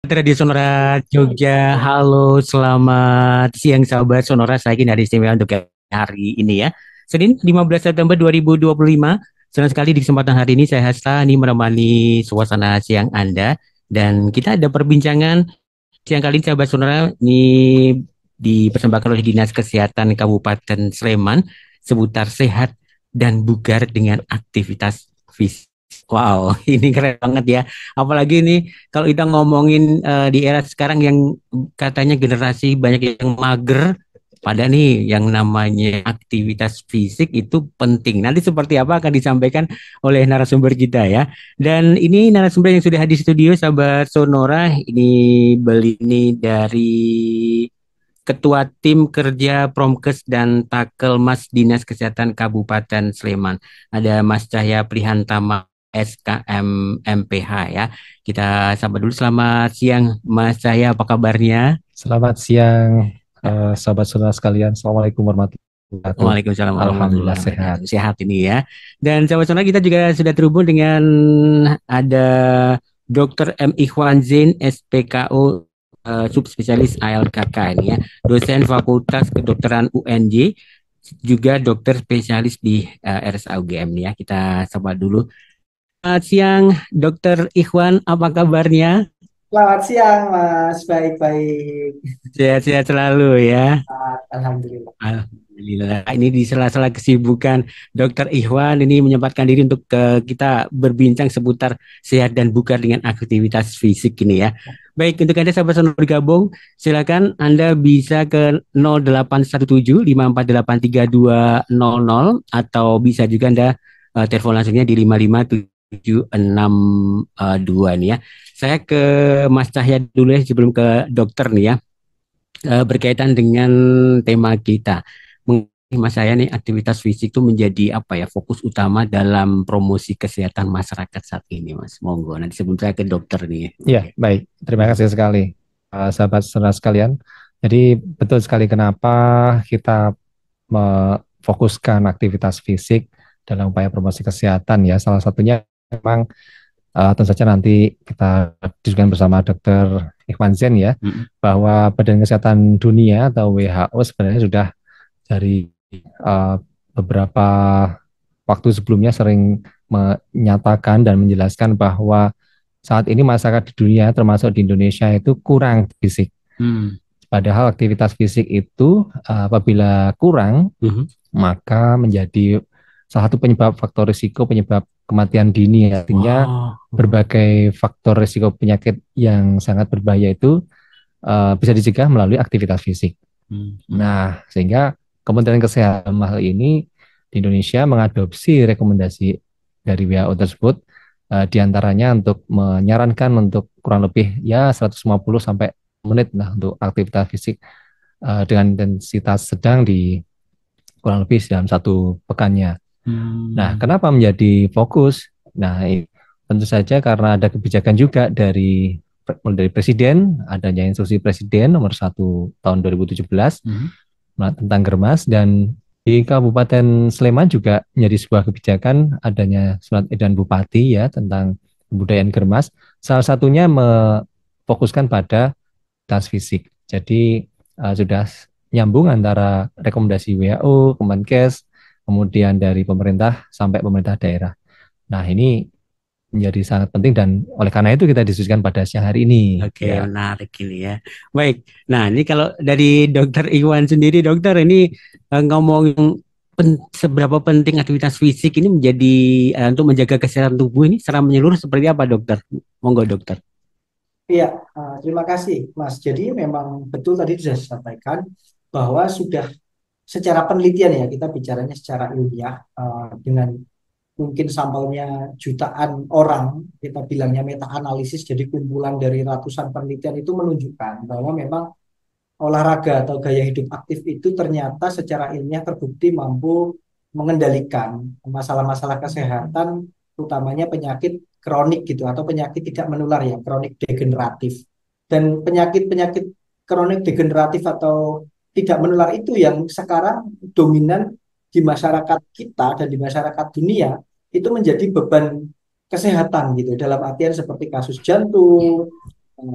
Radio Sonora Jogja, halo, selamat siang sahabat Sonora. Saya Kini ada istimewa untuk hari ini ya. Senin 15 September 2025. Senang sekali di kesempatan hari ini saya Hasta ini menemani suasana siang Anda. Dan kita ada perbincangan siang kali ini sahabat Sonora ini dipersembahkan oleh Dinas Kesehatan Kabupaten Sleman seputar sehat dan bugar dengan aktivitas fisik. Wow, ini keren banget ya. Apalagi ini kalau kita ngomongin di era sekarang yang katanya generasi banyak yang mager, pada nih yang namanya aktivitas fisik itu penting. Nanti seperti apa akan disampaikan oleh narasumber kita ya. Dan ini narasumber yang sudah hadir di studio, sahabat Sonora. Ini beli ini dari Ketua Tim Kerja Promkes dan Takelmas Dinas Kesehatan Kabupaten Sleman. Ada Mas Cahya Prihantama SKM MPH ya. Kita sapa dulu, selamat siang Mas Cahya, apa kabarnya? Selamat siang, sahabat saudara sekalian. Assalamualaikum warahmatullahi wabarakatuh. Waalaikumsalam Alhamdulillah warahmatullahi sehat. wabarakatuh. Sehat ini ya. Dan sahabat-sahabat kita juga sudah terhubung dengan ada Dr. M. Ikhwan Zain, SPKO, subspesialis ALKK ini ya. Dosen Fakultas Kedokteran UNJ, juga dokter spesialis di RSAUGM ya. Kita sapa dulu. Selamat siang, Dokter Ikhwan, apa kabarnya? Selamat siang, Mas. Baik-baik. Sehat-sehat selalu ya. Alhamdulillah. Alhamdulillah. Ini di sela-sela kesibukan Dokter Ikhwan ini menyempatkan diri untuk kita berbincang seputar sehat dan bugar dengan aktivitas fisik ini ya. Baik, untuk Anda sahabat Sonora bergabung, silakan Anda bisa ke 0817 5483200 atau bisa juga Anda telepon langsungnya di 55762 nih ya. Saya ke Mas Cahya dulu ya sebelum ke dokter nih ya, berkaitan dengan tema kita. Mas saya nih, aktivitas fisik itu menjadi apa ya, fokus utama dalam promosi kesehatan masyarakat saat ini, Mas. Monggo nanti sebelum saya ke dokter nih. Ya, Oke. baik. Terima kasih sekali, sahabat saudara sekalian. Jadi betul sekali kenapa kita memfokuskan aktivitas fisik dalam upaya promosi kesehatan ya. Salah satunya memang tentu saja nanti kita diskusikan bersama Dr. Ikhwan Zen ya, Mm-mm. bahwa Badan Kesehatan Dunia atau WHO sebenarnya sudah dari uh, beberapa waktu sebelumnya sering menyatakan dan menjelaskan bahwa saat ini masyarakat di dunia termasuk di Indonesia itu kurang fisik. Hmm. Padahal aktivitas fisik itu apabila kurang Mhm. maka menjadi salah satu penyebab faktor risiko penyebab kematian dini. Artinya Wow. berbagai faktor risiko penyakit yang sangat berbahaya itu bisa dicegah melalui aktivitas fisik. Hmm. Nah, sehingga Kementerian Kesehatan dalam hal ini di Indonesia mengadopsi rekomendasi dari WHO tersebut, diantaranya untuk menyarankan untuk kurang lebih ya 150 sampai menit lah untuk aktivitas fisik dengan intensitas sedang di kurang lebih dalam satu pekannya. Nah, Hmm. kenapa menjadi fokus? Nah, tentu saja karena ada kebijakan juga mulai dari Presiden, adanya instruksi Presiden nomor 1 tahun 2017 Mhm. tentang Germas, dan di Kabupaten Sleman juga menjadi sebuah kebijakan adanya surat edaran Bupati ya tentang kebudayaan Germas. Salah satunya memfokuskan pada tas fisik. Jadi sudah nyambung antara rekomendasi WHO, Kemenkes, kemudian dari pemerintah sampai pemerintah daerah. Nah, ini menjadi sangat penting dan oleh karena itu kita diskusikan pada siang hari ini Oke, ya. menarik ini ya. Baik. Nah, ini kalau dari Dokter Iwan sendiri, dokter ini ngomong seberapa penting aktivitas fisik ini menjadi untuk menjaga kesehatan tubuh ini secara menyeluruh seperti apa, dokter? Monggo, dokter. Iya, terima kasih, Mas. Jadi memang betul tadi sudah disampaikan bahwa sudah secara penelitian ya, kita bicaranya secara ilmiah, dengan mungkin sampelnya jutaan orang, kita bilangnya meta analisis, jadi kumpulan dari ratusan penelitian itu menunjukkan bahwa memang olahraga atau gaya hidup aktif itu ternyata secara ilmiah terbukti mampu mengendalikan masalah-masalah kesehatan, utamanya penyakit kronik gitu atau penyakit tidak menular ya, kronik degeneratif. Dan penyakit-penyakit kronik degeneratif atau tidak menular itu yang sekarang dominan di masyarakat kita dan di masyarakat dunia itu menjadi beban kesehatan gitu dalam artian seperti kasus jantung,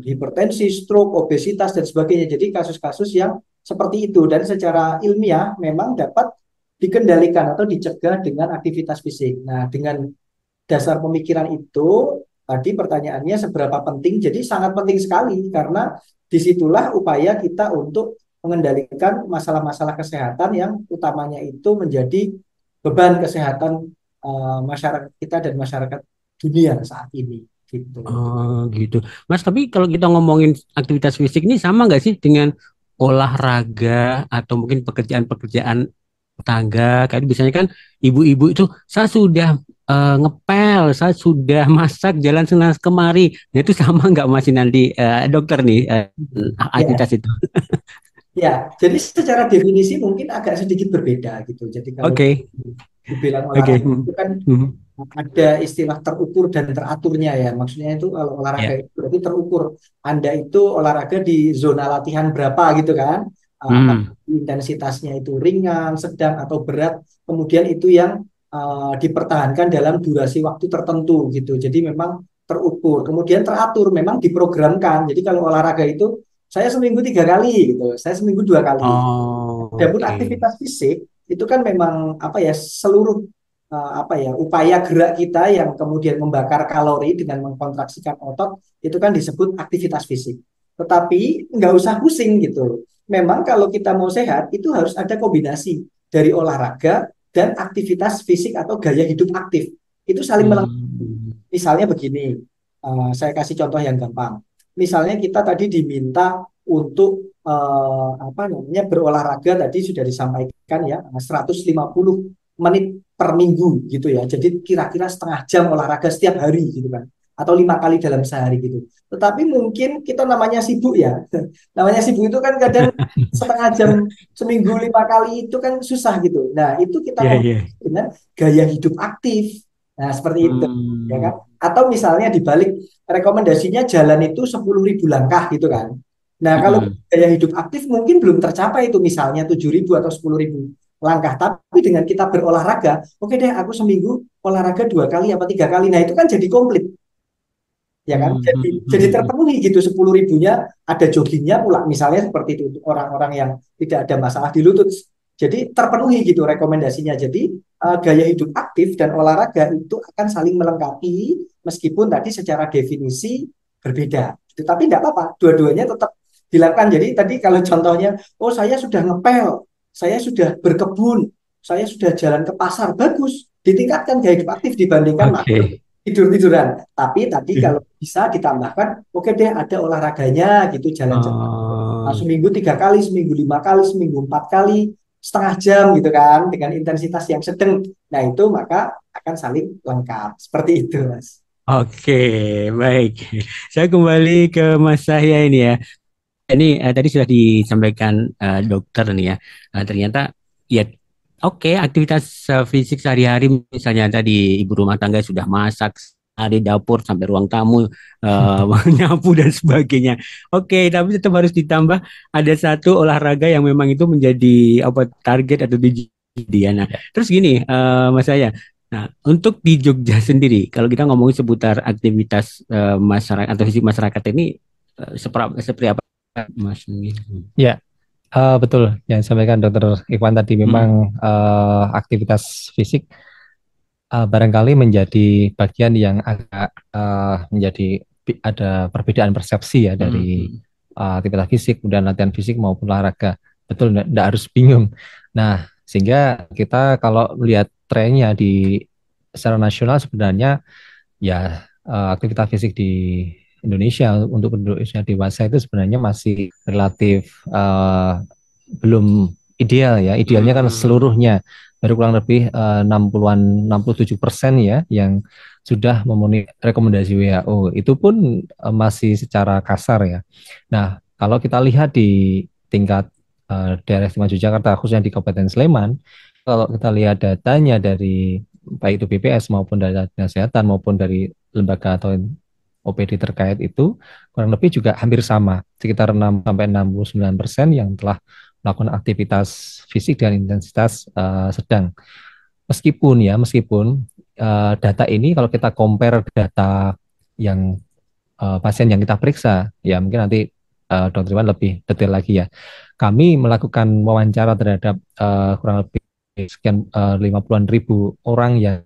hipertensi, stroke, obesitas dan sebagainya. Jadi kasus-kasus yang seperti itu dan secara ilmiah memang dapat dikendalikan atau dicegah dengan aktivitas fisik. Nah, dengan dasar pemikiran itu tadi pertanyaannya seberapa penting? Jadi sangat penting sekali karena disitulah upaya kita untuk mengendalikan masalah-masalah kesehatan yang utamanya itu menjadi beban kesehatan masyarakat kita dan masyarakat dunia saat ini gitu. Oh gitu. Mas, tapi kalau kita ngomongin aktivitas fisik ini sama nggak sih dengan olahraga atau mungkin pekerjaan-pekerjaan tangga? Kayak biasanya kan ibu-ibu itu saya sudah ngepel, saya sudah masak jalan sana kemari. Nah itu sama nggak masih nanti dokter nih Ya, aktivitas itu? ya. Jadi secara definisi mungkin agak sedikit berbeda gitu. Jadi kalau Oke, dibilang oke. olahraga itu kan ada istilah terukur dan teraturnya ya. Maksudnya itu kalau olahraga Ya. itu berarti terukur. Anda itu olahraga di zona latihan berapa gitu kan? Apa Hmm. intensitasnya itu ringan, sedang atau berat. Kemudian itu yang dipertahankan dalam durasi waktu tertentu gitu. Jadi memang terukur. Kemudian teratur, memang diprogramkan. Jadi kalau olahraga itu saya seminggu 3 kali gitu, saya seminggu 2 kali. Oh, Adapun oke. aktivitas fisik itu kan memang apa ya seluruh apa ya upaya gerak kita yang kemudian membakar kalori dengan mengkontraksikan otot itu kan disebut aktivitas fisik. Tetapi nggak usah pusing gitu. Memang kalau kita mau sehat itu harus ada kombinasi dari olahraga dan aktivitas fisik atau gaya hidup aktif. Itu saling melengkapi. Hmm. Misalnya begini, saya kasih contoh yang gampang. Misalnya kita tadi diminta untuk apa namanya berolahraga tadi sudah disampaikan ya 150 menit per minggu gitu ya. Jadi kira-kira setengah jam olahraga setiap hari gitu kan. Atau 5 kali dalam sehari gitu. Tetapi mungkin kita namanya sibuk ya. Namanya sibuk itu kan kadang setengah jam seminggu 5 kali itu kan susah gitu. Nah itu kita Ya, kombinasi ya. dengan gaya hidup aktif. Nah seperti itu ya Hmm. kan. Atau misalnya dibalik rekomendasinya jalan itu 10.000 langkah gitu kan. Nah, kalau Mm-mm. gaya hidup aktif mungkin belum tercapai itu misalnya 7.000 atau 10.000 langkah. Tapi dengan kita berolahraga, oke deh aku seminggu olahraga 2 kali apa 3 kali. Nah, itu kan jadi komplit ya kan. Jadi Hmm. terpenuhi gitu 10.000-nya ada joggingnya pula misalnya seperti itu untuk orang-orang yang tidak ada masalah di lutut. Jadi terpenuhi gitu rekomendasinya. Jadi gaya hidup aktif dan olahraga itu akan saling melengkapi meskipun tadi secara definisi berbeda. Gitu. Tapi tidak apa-apa, dua-duanya tetap dilakukan. Jadi tadi kalau contohnya, oh saya sudah ngepel, saya sudah berkebun, saya sudah jalan ke pasar, bagus. Ditingkatkan gaya hidup aktif dibandingkan Oke. tidur-tiduran. Tapi tadi kalau bisa ditambahkan, oke deh ada olahraganya gitu, jalan-jalan. Oh, Seminggu 3 kali, seminggu 5 kali, seminggu 4 kali, setengah jam gitu kan, dengan intensitas yang sedang. Nah itu maka akan saling lengkap. Seperti itu, Mas. oke, baik. Saya kembali ke Mas Sahya ini ya. Ini tadi sudah disampaikan dokter nih ya. Ternyata ya oke aktivitas fisik sehari-hari misalnya tadi ibu rumah tangga sudah masak dari dapur sampai ruang tamu menyapu dan sebagainya. Oke, tapi tetap harus ditambah ada satu olahraga yang memang itu menjadi apa target atau di ya. Nah, Ya. terus gini Mas saya. Nah, untuk di Jogja sendiri, kalau kita ngomongin seputar aktivitas masyarakat atau fisik masyarakat ini seperti apa? Mas Nugi. Ya, betul yang disampaikan Dokter Ikhwan tadi memang Hmm. aktivitas fisik barangkali menjadi bagian yang agak menjadi ada perbedaan persepsi ya Hmm. dari Hmm. aktivitas fisik, kemudian latihan fisik maupun olahraga. Betul, enggak harus bingung. Nah, sehingga kita kalau melihat trennya di secara nasional sebenarnya ya aktivitas fisik di Indonesia untuk penduduk usia dewasa itu sebenarnya masih relatif belum ideal ya. Idealnya kan Hmm. seluruhnya baru kurang lebih 60-an 67% ya yang sudah memenuhi rekomendasi WHO. Itu pun masih secara kasar ya. Nah, kalau kita lihat di tingkat daerah istimewa Yogyakarta khususnya di Kabupaten Sleman, kalau kita lihat datanya dari baik itu BPS maupun dari Dinas Kesehatan maupun dari lembaga atau OPD terkait itu kurang lebih juga hampir sama, sekitar 6 sampai 69% yang telah melakukan aktivitas fisik dengan intensitas sedang. Meskipun data ini kalau kita compare data yang pasien yang kita periksa, ya mungkin nanti Dr. Iwan lebih detail lagi ya. Kami melakukan wawancara terhadap kurang lebih sekian 50-an ribu orang yang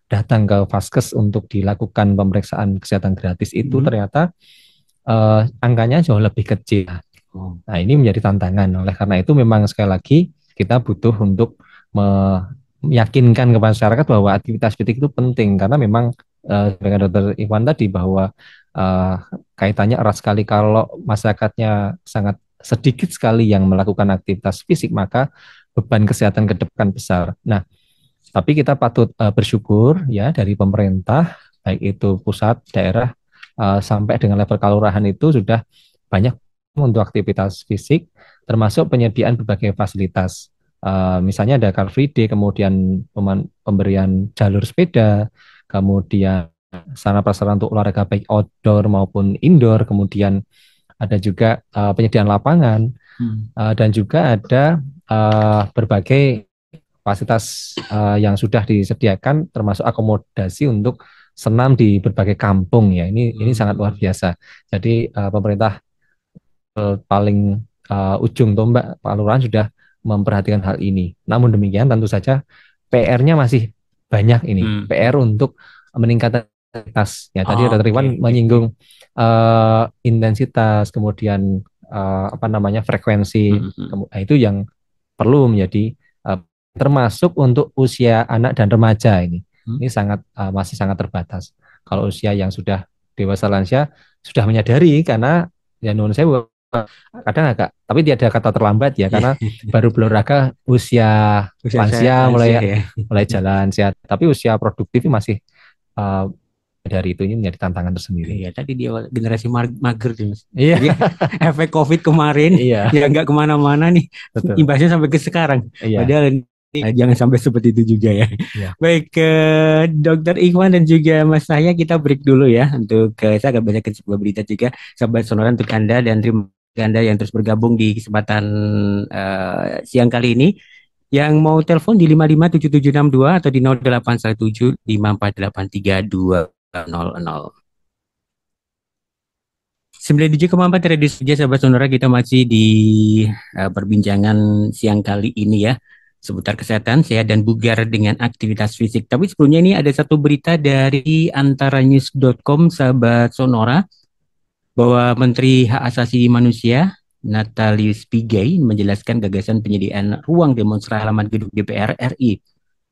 datang ke Vaskes untuk dilakukan pemeriksaan kesehatan gratis itu ternyata angkanya jauh lebih kecil. Nah, ini menjadi tantangan. Oleh karena itu memang sekali lagi kita butuh untuk meyakinkan kepada masyarakat bahwa aktivitas fisik itu penting karena memang dengan Dokter Iwan tadi bahwa kaitannya erat sekali kalau masyarakatnya sangat sedikit sekali yang melakukan aktivitas fisik maka beban kesehatan ke depan besar. Nah, tapi kita patut bersyukur ya dari pemerintah baik itu pusat, daerah sampai dengan level kelurahan itu sudah banyak untuk aktivitas fisik termasuk penyediaan berbagai fasilitas. Misalnya ada Car Free Day, kemudian pemberian jalur sepeda, kemudian sarana prasarana untuk olahraga baik outdoor maupun indoor, kemudian ada juga penyediaan lapangan dan juga ada berbagai fasilitas yang sudah disediakan termasuk akomodasi untuk senam di berbagai kampung ya. Ini sangat luar biasa. Jadi pemerintah paling ujung tombak Pak Lurah sudah memperhatikan hal ini. Namun demikian tentu saja PR-nya masih banyak ini. PR untuk meningkatkan intensitas. Ya tadi Dr. Iwan menyinggung intensitas, kemudian apa namanya frekuensi. Nah, itu yang perlu menjadi termasuk untuk usia anak dan remaja ini. Ini sangat masih sangat terbatas. Kalau usia yang sudah dewasa lansia sudah menyadari karena ya menurut saya kadang agak tapi tidak ada kata terlambat ya karena baru berolahraga usia lansia mulai jalan sehat tapi usia produktif masih dari itu ini menjadi tantangan tersendiri. Iya, tadi dia generasi mager tuh. Iya. Jadi efek COVID kemarin ya nggak kemana-mana nih. Betul. Imbasnya sampai ke sekarang. Iya. Padahal jangan sampai seperti itu juga ya. Iya. Baik ke Dokter Ikhwan dan juga Mas saya kita break dulu ya untuk saya agak banyak sebuah berita juga sahabat Sonora untuk Anda dan terima kasih Anda yang terus bergabung di kesempatan siang kali ini. Yang mau telepon di 557762 atau di 0817548320. 97,4 Radio Senja sahabat Sonora, kita masih di perbincangan siang kali ini ya seputar kesehatan sehat dan bugar dengan aktivitas fisik. Tapi sebelumnya ini ada satu berita dari antaranews.com sahabat Sonora bahwa Menteri Hak Asasi Manusia Natalius Pigai menjelaskan gagasan penyediaan ruang demonstrasi halaman gedung DPR RI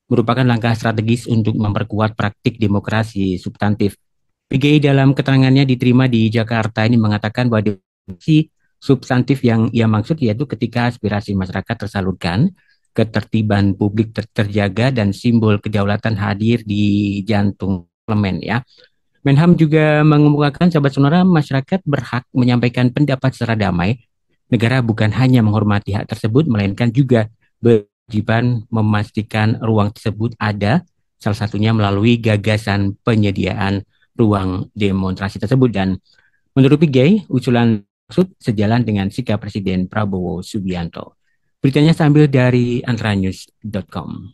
merupakan langkah strategis untuk memperkuat praktik demokrasi substantif. Pigai dalam keterangannya diterima di Jakarta ini mengatakan bahwa demokrasi substantif yang ia maksud yaitu ketika aspirasi masyarakat tersalurkan, ketertiban publik terjaga dan simbol kedaulatan hadir di jantung parlemen ya. Menham juga mengemukakan sahabat Sonora masyarakat berhak menyampaikan pendapat secara damai. Negara bukan hanya menghormati hak tersebut melainkan juga berkewajiban memastikan ruang tersebut ada, salah satunya melalui gagasan penyediaan ruang demonstrasi tersebut. Dan menurut Pigai, usulan tersebut sejalan dengan sikap Presiden Prabowo Subianto. Beritanya sambil dari antaranews.com.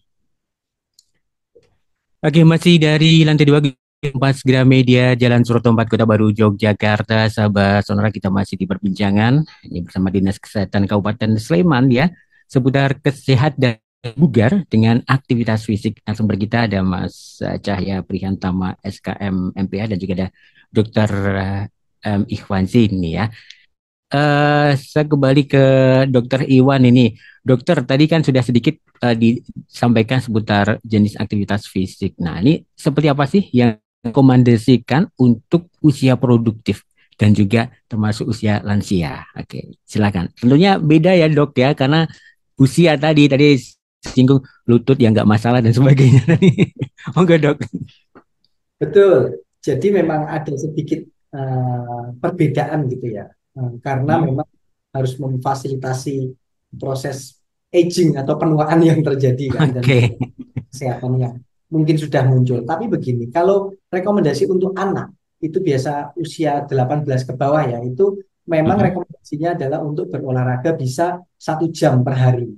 Oke, masih dari lantai 2 Kompas Gramedia Jalan Surotompat Kota Baru Yogyakarta. Sahabat Sonora, kita masih di perbincangan ini bersama Dinas Kesehatan Kabupaten Sleman ya seputar kesehatan bugar dengan aktivitas fisik. Langsung kita ada Mas Cahya Prihantama SKM MPA dan juga ada Dr. Ikhwan ini ya. Saya kembali ke Dr. Iwan ini. Dokter, tadi kan sudah sedikit disampaikan seputar jenis aktivitas fisik. Nah, ini seperti apa sih yang rekomendasikan untuk usia produktif dan juga termasuk usia lansia? Oke, silakan. Tentunya beda ya dok ya, karena usia tadi singgung lutut yang nggak masalah dan sebagainya tadi. Enggak dok. Betul. Jadi memang ada sedikit perbedaan gitu ya, karena memang harus memfasilitasi proses aging atau penuaan yang terjadi kan, dan kesehatan yang mungkin sudah muncul. Tapi begini, kalau rekomendasi untuk anak itu biasa usia 18 ke bawah ya, itu memang rekomendasinya adalah untuk berolahraga bisa 1 jam per hari.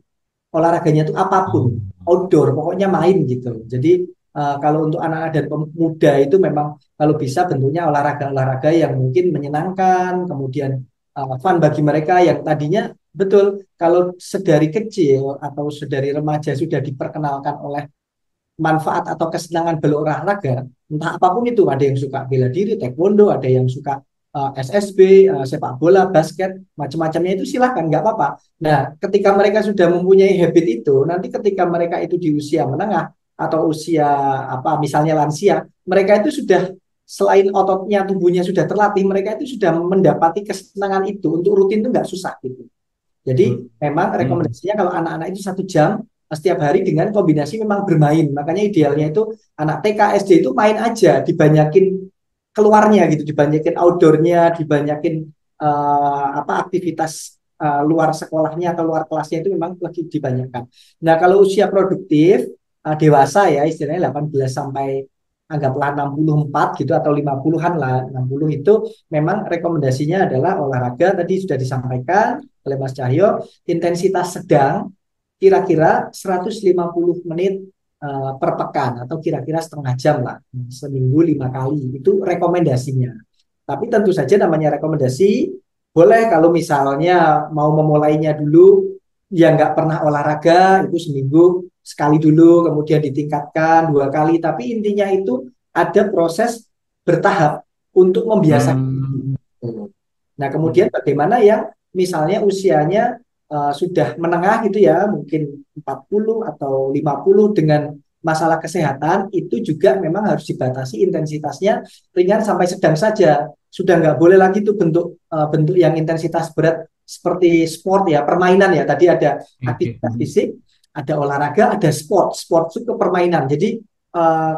Olahraganya itu apapun, outdoor, pokoknya main gitu. Jadi Kalau untuk anak-anak dan pemuda itu memang kalau bisa bentuknya olahraga-olahraga yang mungkin menyenangkan, kemudian fun bagi mereka yang tadinya betul kalau sedari kecil atau sedari remaja sudah diperkenalkan oleh manfaat atau kesenangan berolahraga, entah apapun itu, ada yang suka bela diri, taekwondo, ada yang suka SSB, sepak bola, basket, macam-macamnya itu silahkan, nggak apa-apa. Nah, ketika mereka sudah mempunyai habit itu, nanti ketika mereka itu di usia menengah atau usia apa, misalnya lansia, mereka itu sudah selain ototnya, tubuhnya sudah terlatih, mereka itu sudah mendapati kesenangan itu untuk rutin itu nggak susah gitu. Jadi memang rekomendasinya kalau anak-anak itu 1 jam setiap hari dengan kombinasi memang bermain. Makanya idealnya itu anak TK, SD itu main aja, dibanyakin keluarnya gitu, dibanyakin outdoornya, dibanyakin apa aktivitas luar sekolahnya atau luar kelasnya itu memang lagi dibanyakan. Nah kalau usia produktif dewasa ya istilahnya 18 sampai anggaplah 64 gitu atau 50-an lah 60 itu memang rekomendasinya adalah olahraga tadi sudah disampaikan oleh Mas Cahyo, intensitas sedang kira-kira 150 menit per pekan atau kira-kira setengah jam lah, seminggu 5 kali, itu rekomendasinya. Tapi tentu saja namanya rekomendasi, boleh kalau misalnya mau memulainya dulu, yang nggak pernah olahraga, itu seminggu sekali dulu, kemudian ditingkatkan 2 kali, tapi intinya itu ada proses bertahap untuk membiasakan. Nah, kemudian bagaimana yang misalnya usianya sudah menengah gitu ya, mungkin 40 atau 50 dengan masalah kesehatan, itu juga memang harus dibatasi intensitasnya ringan sampai sedang saja. Sudah nggak boleh lagi tuh bentuk yang intensitas berat seperti sport ya, permainan ya. Tadi ada aktivitas fisik, ada olahraga, ada sport. Sport itu permainan. Jadi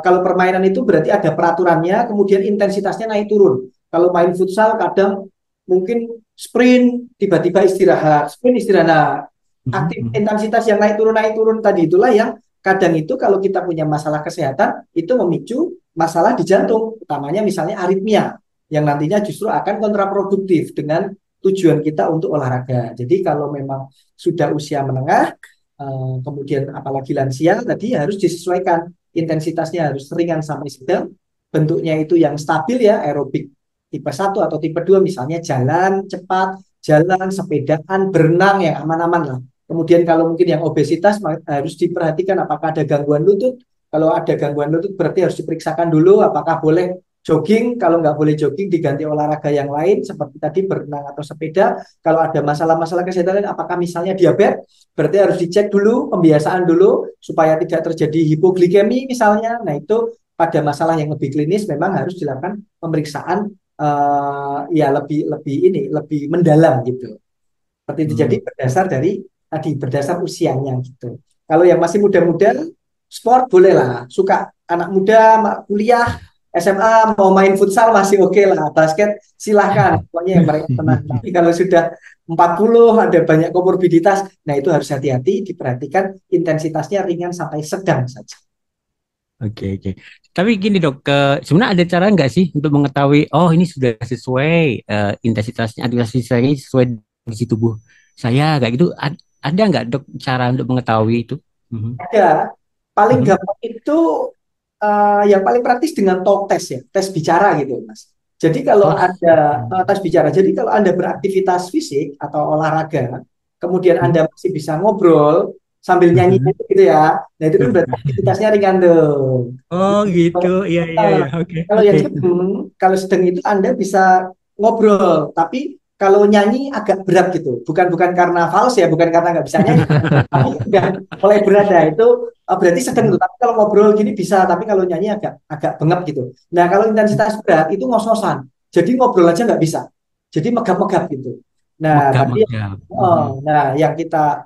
kalau permainan itu berarti ada peraturannya, kemudian intensitasnya naik turun. Kalau main futsal kadang mungkin sprint tiba-tiba istirahat, sprint istirahat. Nah, intensitas yang naik turun tadi itulah yang kadang itu kalau kita punya masalah kesehatan itu memicu masalah di jantung, utamanya misalnya aritmia yang nantinya justru akan kontraproduktif dengan tujuan kita untuk olahraga. Jadi kalau memang sudah usia menengah, kemudian apalagi lansia tadi harus disesuaikan intensitasnya harus ringan sampai sedang, bentuknya itu yang stabil ya, aerobik tipe 1 atau tipe 2 misalnya jalan cepat, jalan, sepedaan, berenang yang aman-aman lah. Kemudian kalau mungkin yang obesitas harus diperhatikan apakah ada gangguan lutut. Kalau ada gangguan lutut berarti harus diperiksakan dulu apakah boleh jogging. Kalau nggak boleh jogging diganti olahraga yang lain seperti tadi berenang atau sepeda. Kalau ada masalah-masalah kesehatan apakah misalnya diabetes, berarti harus dicek dulu, pembiasaan dulu supaya tidak terjadi hipoglikemi misalnya. Nah itu pada masalah yang lebih klinis memang harus dilakukan pemeriksaan ya lebih mendalam gitu. Seperti itu. Jadi berdasar usianya gitu. Kalau yang masih muda-muda, sport boleh lah. Suka anak muda kuliah SMA mau main futsal masih oke lah. Basket silahkan. Pokoknya yang mereka tenang. Tapi kalau sudah 40 ada banyak komorbiditas, nah itu harus hati-hati, diperhatikan intensitasnya ringan sampai sedang saja. Oke. Tapi gini dok, sebenarnya ada cara nggak sih untuk mengetahui, oh ini sudah sesuai intensitasnya, aktivitas saya sesuai kondisi tubuh saya, kayak gitu. Ada nggak dok cara untuk mengetahui itu? Ada. Paling gampang itu yang paling praktis dengan talk test ya, tes bicara gitu mas. Jadi kalau ada tes bicara, jadi kalau Anda beraktivitas fisik atau olahraga, kemudian Anda masih bisa ngobrol sambil nyanyi gitu ya, nah itu kan berarti aktivitasnya ringan tuh. Oh gitu, iya, oke. Kalau yang kalau sedang itu Anda bisa ngobrol, tapi kalau nyanyi agak berat gitu, bukan karena fals ya, bukan karena nggak bisa nyanyi, tapi udah mulai berat ya itu berarti sedang tuh. Tapi kalau ngobrol gini bisa, tapi kalau nyanyi agak bengap gitu. Nah kalau intensitas berat itu ngos-ngosan, jadi ngobrol aja nggak bisa, jadi megap-megap gitu. Nah yang kita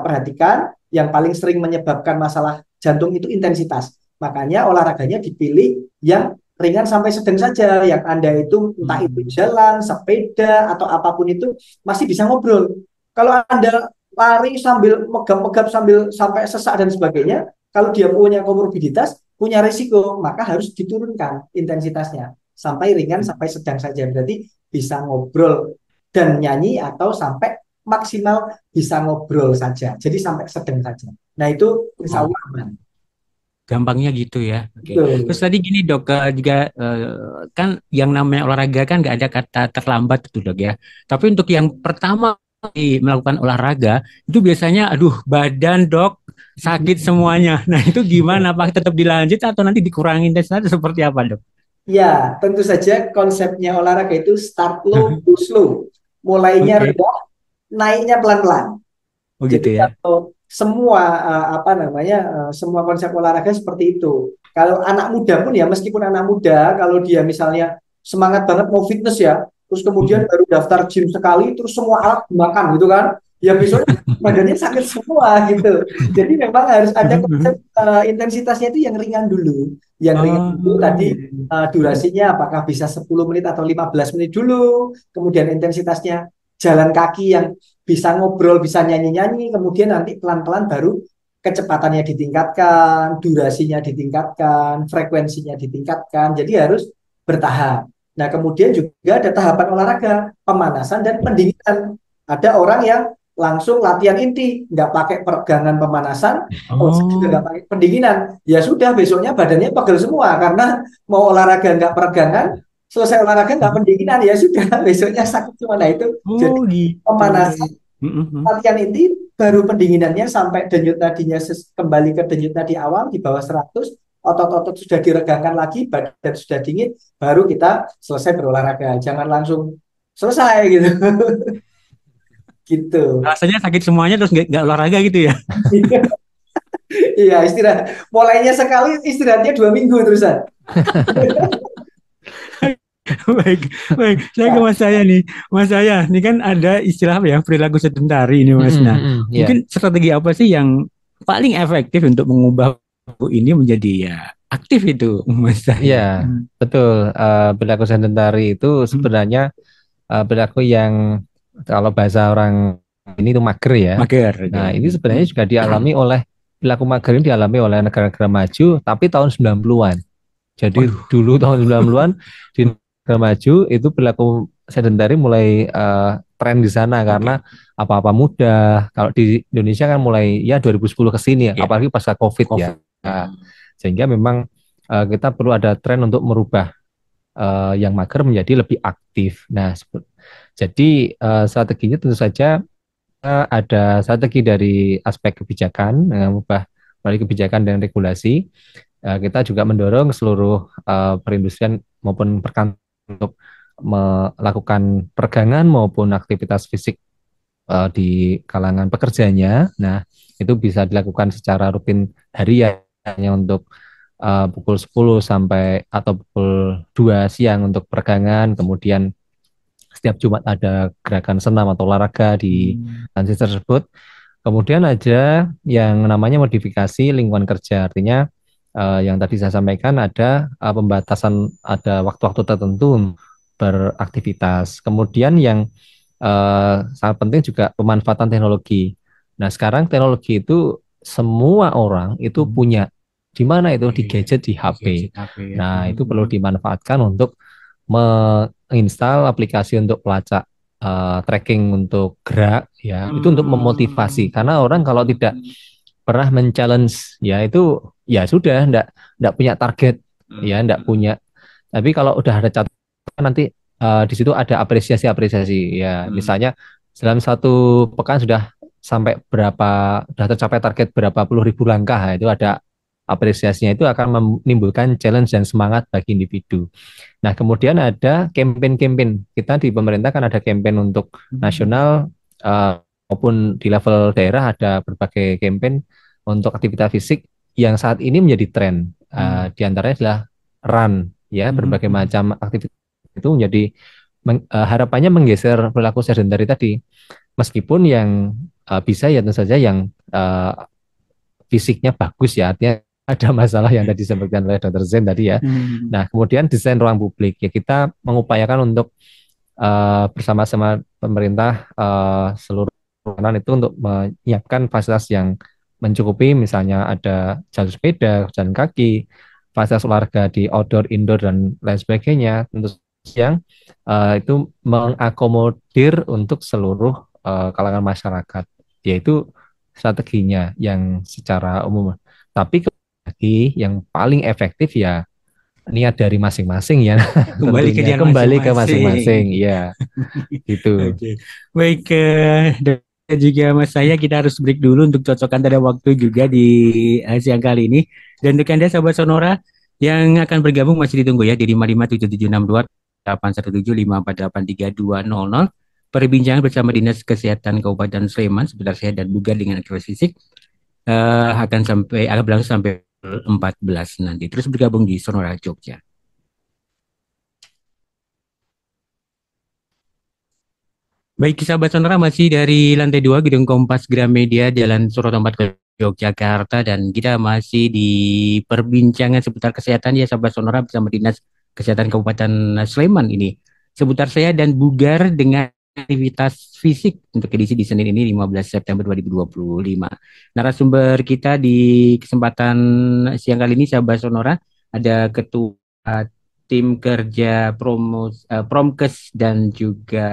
perhatikan, yang paling sering menyebabkan masalah jantung itu intensitas. Makanya olahraganya dipilih yang ringan sampai sedang saja, yang Anda itu entah itu jalan, sepeda atau apapun itu masih bisa ngobrol. Kalau Anda lari sambil megap-megap sampai sesak dan sebagainya, kalau dia punya komorbiditas, punya risiko, maka harus diturunkan intensitasnya sampai ringan sampai sedang saja. Berarti bisa ngobrol dan nyanyi atau sampai maksimal bisa ngobrol saja. Jadi sampai sedang saja. Nah itu insya Allah aman. gampangnya gitu ya. Oke. Terus Betul. tadi gini dok, juga kan yang namanya olahraga kan nggak ada kata terlambat itu dok ya. Tapi untuk yang pertama kali melakukan olahraga itu biasanya, aduh badan dok sakit semuanya. Nah itu gimana? Apakah tetap dilanjut atau nanti dikurangi intensitas atau seperti apa dok? Ya, tentu saja konsepnya olahraga itu start low, go slow. Mulainya Oke. rendah, naiknya pelan-pelan. Oh Jadi gitu ya. kalau semua apa namanya semua konsep olahraga seperti itu. Kalau anak muda pun ya meskipun anak muda kalau dia misalnya semangat banget mau fitness ya, terus kemudian Mm-mm. baru daftar gym sekali terus semua alat dimakan gitu kan. Ya besoknya badannya sakit semua gitu. Jadi memang harus ada konsep intensitasnya itu yang ringan dulu. Yang ringan dulu Oh, tadi durasinya apakah bisa 10 menit atau 15 menit dulu. Kemudian intensitasnya jalan kaki yang bisa ngobrol, bisa nyanyi-nyanyi, kemudian nanti pelan-pelan baru kecepatannya ditingkatkan, durasinya ditingkatkan, frekuensinya ditingkatkan. Jadi harus bertahap. Nah, kemudian juga ada tahapan olahraga, pemanasan dan pendinginan. Ada orang yang langsung latihan inti, nggak pakai peregangan pemanasan, selesai juga oh, nggak pakai pendinginan. Ya sudah, besoknya badannya pegel semua karena mau olahraga nggak peregangan, selesai olahraga nggak pendinginan, ya sudah, besoknya sakit semua. Nah itu oh jadi gitu. pemanasan, Mm-mm. latihan inti, baru pendinginannya sampai denyut nadinya kembali ke denyut nadi awal di bawah 100, otot-otot sudah diregangkan lagi, badan sudah dingin, baru kita selesai berolahraga. Jangan langsung selesai gitu. Gitu. Rasanya sakit semuanya terus nggak olahraga gitu ya. Iya, istirahat. Mulainya sekali, istirahatnya 2 minggu terusan. Baik, baik. Saya ke Ya, Mas saya nih. Mas saya, ini kan ada istilah apa ya, perilaku sedentari ini Mas. Nah, Ya. mungkin strategi apa sih yang paling efektif untuk mengubah perilaku ini menjadi ya aktif itu Mas Iya, saya. betul. Perilaku sedentari itu Hmm. sebenarnya perilaku yang kalau bahasa orang ini itu mager ya. Mager. Nah, Oke. ini sebenarnya Hmm. juga dialami oleh perilaku mager ini dialami oleh negara-negara maju tapi tahun 90-an. Jadi Waduh. dulu tahun 90-an di negara maju itu perilaku sedentari mulai tren di sana karena Oke. apa-apa mudah. Kalau di Indonesia kan mulai ya 2010 ke sini ya, Ya, apalagi pasca COVID ya. COVID. Nah, sehingga memang kita perlu ada tren untuk merubah yang mager menjadi lebih aktif. Nah, jadi strateginya tentu saja ada strategi dari aspek kebijakan, mengubah melalui kebijakan dan regulasi. Kita juga mendorong seluruh perindustrian maupun perkantoran untuk melakukan peregangan maupun aktivitas fisik di kalangan pekerjanya. Nah, itu bisa dilakukan secara rutin harian hanya untuk pukul 10 sampai atau pukul 2 siang untuk peregangan, kemudian setiap Jumat ada gerakan senam atau olahraga di Hmm. instansi tersebut. Kemudian ada yang namanya modifikasi lingkungan kerja, artinya yang tadi saya sampaikan ada pembatasan, ada waktu-waktu tertentu beraktivitas. Kemudian yang sangat penting juga pemanfaatan teknologi. Nah, sekarang teknologi itu semua orang itu Hmm. punya. Di mana itu? Di Oke. gadget, di HP. Gadget HP ya. Nah, itu perlu Hmm. dimanfaatkan untuk menginstal aplikasi untuk pelacak tracking untuk gerak ya. Itu untuk memotivasi karena orang kalau tidak pernah men-challenge ya itu ya sudah enggak punya target ya, enggak punya. Tapi kalau udah ada catatan nanti di situ ada apresiasi-apresiasi ya. Misalnya dalam satu pekan sudah sampai berapa, sudah tercapai target berapa puluh ribu langkah, nah, itu ada apresiasinya, itu akan menimbulkan challenge dan semangat bagi individu. Nah, kemudian ada campaign-campaign. Kita di pemerintah kan ada campaign untuk Hmm. nasional maupun di level daerah ada berbagai campaign untuk aktivitas fisik yang saat ini menjadi tren. Hmm. Di antaranya adalah run ya, berbagai Hmm. macam aktivitas itu menjadi harapannya menggeser perilaku sedentary tadi. Meskipun yang bisa ya tentu saja yang fisiknya bagus ya, artinya ada masalah yang tadi disampaikan oleh Dr. Zen tadi ya. Hmm. Nah, kemudian desain ruang publik ya, kita mengupayakan untuk bersama-sama pemerintah seluruh kanan itu untuk menyiapkan fasilitas yang mencukupi, misalnya ada jalur sepeda, jalan kaki, fasilitas olahraga di outdoor, indoor dan lain sebagainya, tentu yang itu mengakomodir untuk seluruh kalangan masyarakat, yaitu strateginya yang secara umum. Tapi lagi yang paling efektif ya niat dari masing-masing ya. Kembali ke Tentunya dia kembali ke masing-masing. masing-masing ya gitu. Oke, baik dan juga Mas saya kita harus break dulu untuk cocokkan pada waktu juga di siang kali ini. Dan untuk Anda sahabat Sonora yang akan bergabung masih ditunggu ya di 557762 817 548 3 200. Perbincangan bersama Dinas Kesehatan Kabupaten Sleman seputar sehat dan bugar dengan aktivitas fisik akan berlangsung sampai 14 nanti. Terus bergabung di Sonora Jogja. Baik, sahabat Sonora masih dari lantai 2 Gedung Kompas Gramedia Jalan Surotompat ke Yogyakarta dan kita masih di perbincangan seputar kesehatan ya sahabat Sonora bersama Dinas Kesehatan Kabupaten Sleman ini seputar sehat dan bugar dengan aktivitas fisik untuk edisi di Senin ini 15 September 2025. Narasumber kita di kesempatan siang kali ini sahabat Sonora ada Ketua Tim Kerja Promkes dan juga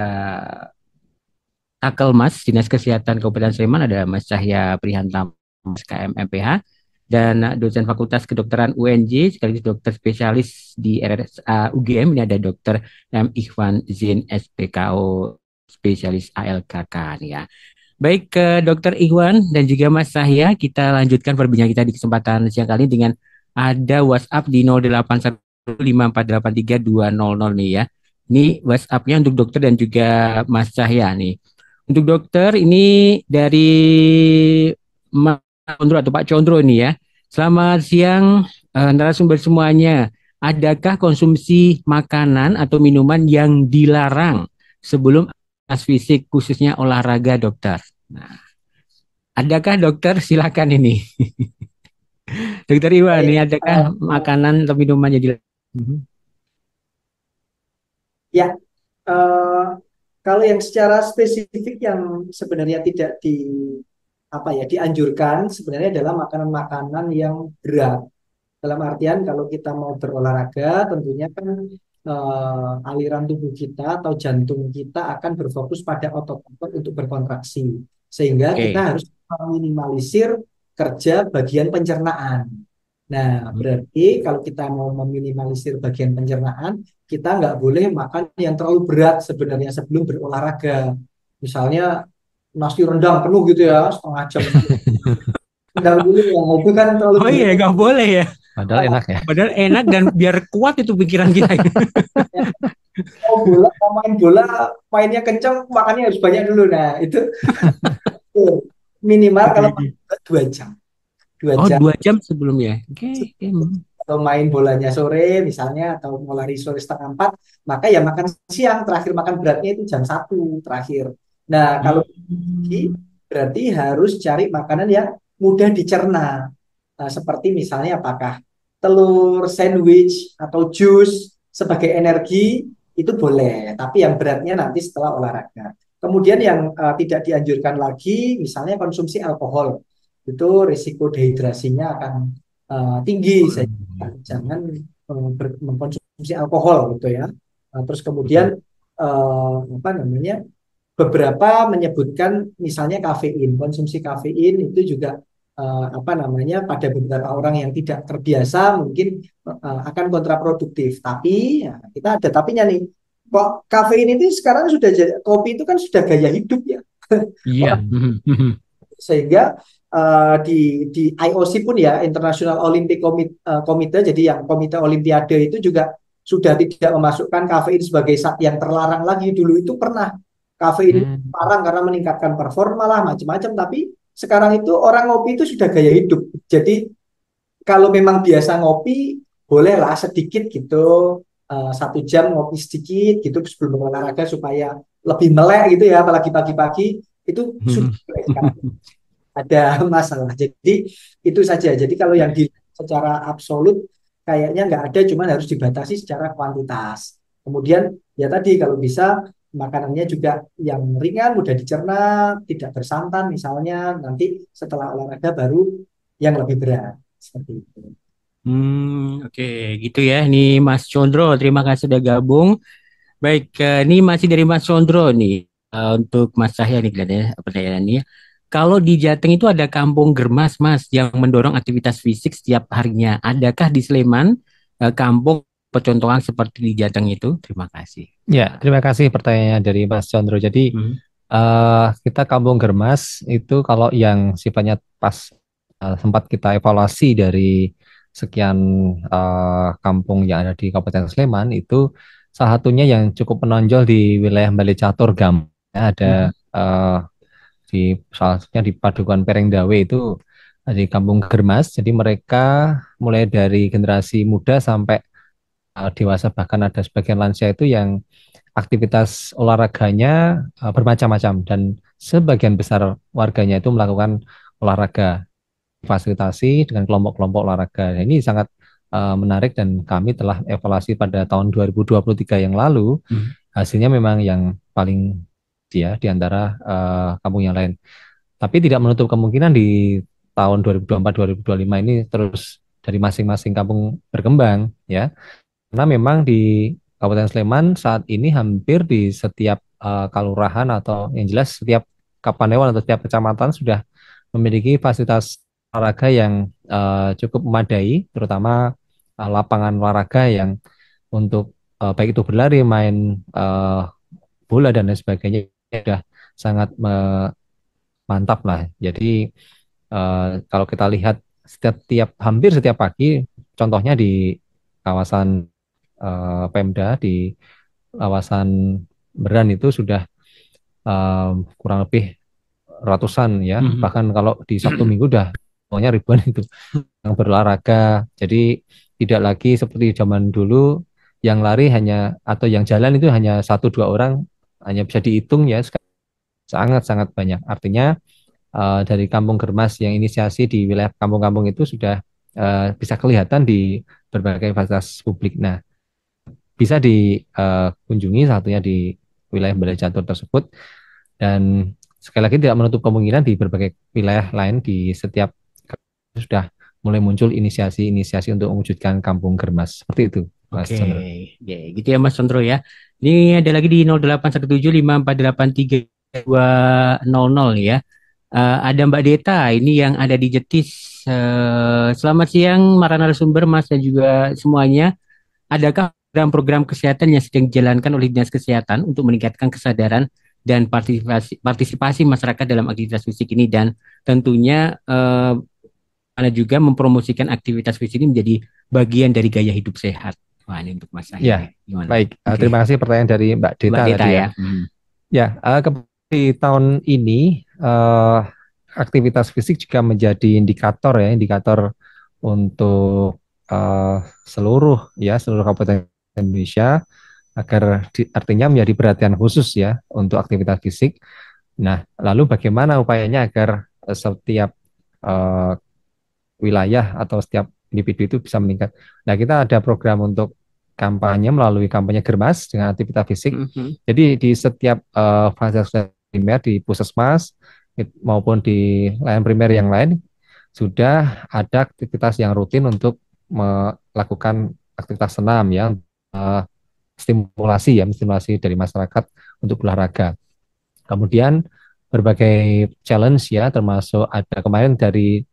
Takelmas Dinas Kesehatan Kabupaten Sleman ada Mas Cahya Prihantama SKM MPH dan dosen Fakultas Kedokteran UNJ sekaligus dokter spesialis di RSA UGM ini ada Dokter M Ikhwan Zin SPKO spesialis ALKK nih ya. Baik ke Dokter Ikhwan dan juga Mas Cahya kita lanjutkan perbincangan kita di kesempatan siang kali dengan ada WhatsApp di 0815483200 nih ya. Ini WhatsApp-nya untuk dokter dan juga Mas Cahya nih. Untuk dokter ini dari Mas Condro atau Pak Condro ini ya. Selamat siang narasumber semuanya. Adakah konsumsi makanan atau minuman yang dilarang sebelum aktivitas fisik khususnya olahraga dokter? Nah, adakah dokter silakan ini. Dokter Iwan, ini Baik, adakah makanan atau minuman yang dilarang? ya, eh, kalau yang secara spesifik yang sebenarnya tidak dianjurkan sebenarnya adalah makanan-makanan yang berat. Dalam artian kalau kita mau berolahraga, tentunya kan aliran tubuh kita atau jantung kita akan berfokus pada otot-otot untuk berkontraksi, sehingga kita Oke. harus meminimalisir kerja bagian pencernaan. Nah, berarti kalau kita mau meminimalisir bagian pencernaan, kita nggak boleh makan yang terlalu berat sebenarnya sebelum berolahraga. Misalnya nasi rendang penuh gitu ya, setengah jam. Rendang dulu ya, itu kan terlalu Oh iya, berat. nggak boleh ya. Padahal enak ya. Padahal enak dan biar kuat itu pikiran kita. Mau bola, mau main bola, mainnya kencang, makannya harus banyak dulu. Nah, itu minimal Oke, kalau oke. 2 jam. Dua Oh, jam 2 jam sebelumnya. Oke, oke. atau main bolanya sore misalnya, atau mau lari sore setengah 4, maka ya makan siang, terakhir makan beratnya itu jam 1 terakhir. Nah, kalau pagi, Hmm. berarti harus cari makanan yang mudah dicerna. Nah, seperti misalnya apakah telur, sandwich, atau jus sebagai energi itu boleh, tapi yang beratnya nanti setelah olahraga. Kemudian yang tidak dianjurkan lagi, misalnya konsumsi alkohol, itu risiko dehidrasinya akan tinggi, sehingga jangan mengkonsumsi alkohol gitu ya. Terus kemudian apa namanya? Beberapa menyebutkan misalnya kafein, konsumsi kafein itu juga apa namanya, pada beberapa orang yang tidak terbiasa mungkin akan kontraproduktif. Tapi ya, kita ada tapinya nih. Kok kafein itu sekarang sudah kopi itu kan sudah gaya hidup ya. Iya. Orang, sehingga di IOC pun ya, International Olympic Committee, jadi yang komite olimpiade itu juga sudah tidak memasukkan kafein sebagai zat yang terlarang lagi. Dulu itu pernah kafein Hmm. larang karena meningkatkan performa lah macam-macam, tapi sekarang itu orang ngopi itu sudah gaya hidup. Jadi kalau memang biasa ngopi, bolehlah sedikit gitu, 1 jam ngopi sedikit gitu sebelum olahraga supaya lebih melek gitu ya, apalagi pagi-pagi itu sudah boleh sekali, ada masalah. Jadi itu saja. Jadi kalau yang di secara absolut kayaknya nggak ada, cuman harus dibatasi secara kuantitas. Kemudian ya tadi kalau bisa makanannya juga yang ringan, mudah dicerna, tidak bersantan misalnya. Nanti setelah olahraga baru yang lebih berat. Seperti itu. Oke, gitu ya. Ini Mas Condro, terima kasih sudah gabung. Baik, ini masih dari Mas Condro nih. Untuk Mas Cahya nih kelihatannya pertanyaannya. Kalau di Jateng itu ada Kampung Germas, Mas, yang mendorong aktivitas fisik setiap harinya. Adakah di Sleman kampung pecontohan seperti di Jateng itu? Terima kasih. Ya, terima kasih pertanyaannya dari Mas Condro. Jadi Hmm. kita Kampung Germas itu kalau yang sifatnya pas sempat kita evaluasi dari sekian kampung yang ada di Kabupaten Sleman itu salah satunya yang cukup menonjol di wilayah Bale Catur Gam. Ya, ada Hmm. di salah satunya di Padukuhan Perengdawe itu di Kampung Germas. Jadi mereka mulai dari generasi muda sampai dewasa bahkan ada sebagian lansia itu yang aktivitas olahraganya bermacam-macam dan sebagian besar warganya itu melakukan olahraga fasilitasi dengan kelompok-kelompok olahraga. Nah, ini sangat menarik dan kami telah evaluasi pada tahun 2023 yang lalu. Hmm. Hasilnya memang yang paling dia di antara kampung yang lain. Tapi tidak menutup kemungkinan di tahun 2024-2025 ini terus dari masing-masing kampung berkembang ya. Karena memang di Kabupaten Sleman saat ini hampir di setiap kalurahan atau yang jelas setiap kapanewon atau setiap kecamatan sudah memiliki fasilitas olahraga yang cukup memadai, terutama lapangan olahraga yang untuk baik itu berlari, main bola dan lain sebagainya sudah sangat mantap lah. Jadi kalau kita lihat hampir setiap pagi, contohnya di kawasan Pemda di kawasan Beran itu sudah kurang lebih ratusan ya. Hmm. Bahkan kalau di Sabtu Minggu udah pokoknya ribuan itu yang berolahraga. Jadi tidak lagi seperti zaman dulu yang lari hanya atau yang jalan itu hanya satu dua orang hanya bisa dihitung ya. Sekarang sangat-sangat banyak. Artinya dari Kampung Germas yang inisiasi di wilayah kampung-kampung itu sudah bisa kelihatan di berbagai fasilitas publik. Nah, bisa dikunjungi satunya di wilayah Balai Catur tersebut dan sekali lagi tidak menutup kemungkinan di berbagai wilayah lain di setiap sudah mulai muncul inisiasi-inisiasi untuk mewujudkan Kampung Germas seperti itu Mas Oke, Chandra. ya, gitu ya Mas Sondro ya. Ini ada lagi di 081754832200 ya. Ada Mbak Deta ini yang ada di Jetis. Selamat siang para narasumber Mas dan juga semuanya. Adakah program-program kesehatan yang sedang dijalankan oleh Dinas Kesehatan untuk meningkatkan kesadaran dan partisipasi masyarakat dalam aktivitas fisik ini dan tentunya ada juga mempromosikan aktivitas fisik ini menjadi bagian dari gaya hidup sehat. Wah, ini untuk Mas Sahid Ya, nih. Gimana? baik. Oke, Terima kasih pertanyaan dari Mbak Mbak Deta Deta tadi ya. ya. Hmm. Ya, di tahun ini aktivitas fisik juga menjadi indikator untuk eh, seluruh kabupaten Indonesia agar artinya menjadi perhatian khusus ya untuk aktivitas fisik. Nah, lalu bagaimana upayanya agar setiap eh, wilayah atau setiap individu itu bisa meningkat? Nah, kita ada program untuk kampanye melalui kampanye Germas dengan aktivitas fisik. Mhm. Jadi di setiap fasilitas primer di puskesmas maupun di layanan primer yang lain sudah ada aktivitas yang rutin untuk melakukan aktivitas senam ya, eh, stimulasi dari masyarakat untuk berolahraga. Kemudian berbagai challenge ya, termasuk ada kemarin dari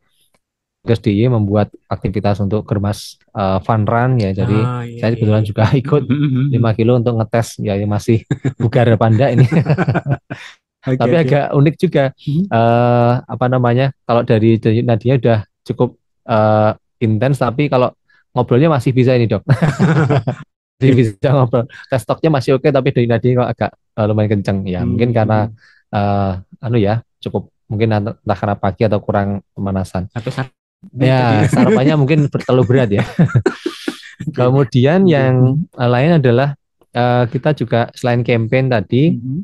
SDY membuat aktivitas untuk Germas Fun Run ya. Jadi Ah, iya, saya iya, kebetulan iya. juga ikut 5 kilo untuk ngetes ya yang masih bugar panda ini. Oke, Tapi oke. agak unik juga Mhm. apa namanya? Kalau dari Nadia udah cukup eh, intens tapi kalau ngobrolnya masih bisa ini, Dok. Jadi Oke. bisa ngobrol. Tes stoknya masih oke tapi dari Nadia kok agak lumayan kenceng. Ya, mungkin karena Hmm. eh, anu ya, cukup mungkin entah karena pagi atau kurang pemanasan. Atau sarapan tadi. Ya, sarapannya mungkin terlalu berat ya. Oke. Kemudian Oke. yang lain adalah kita juga selain campaign tadi Mhm.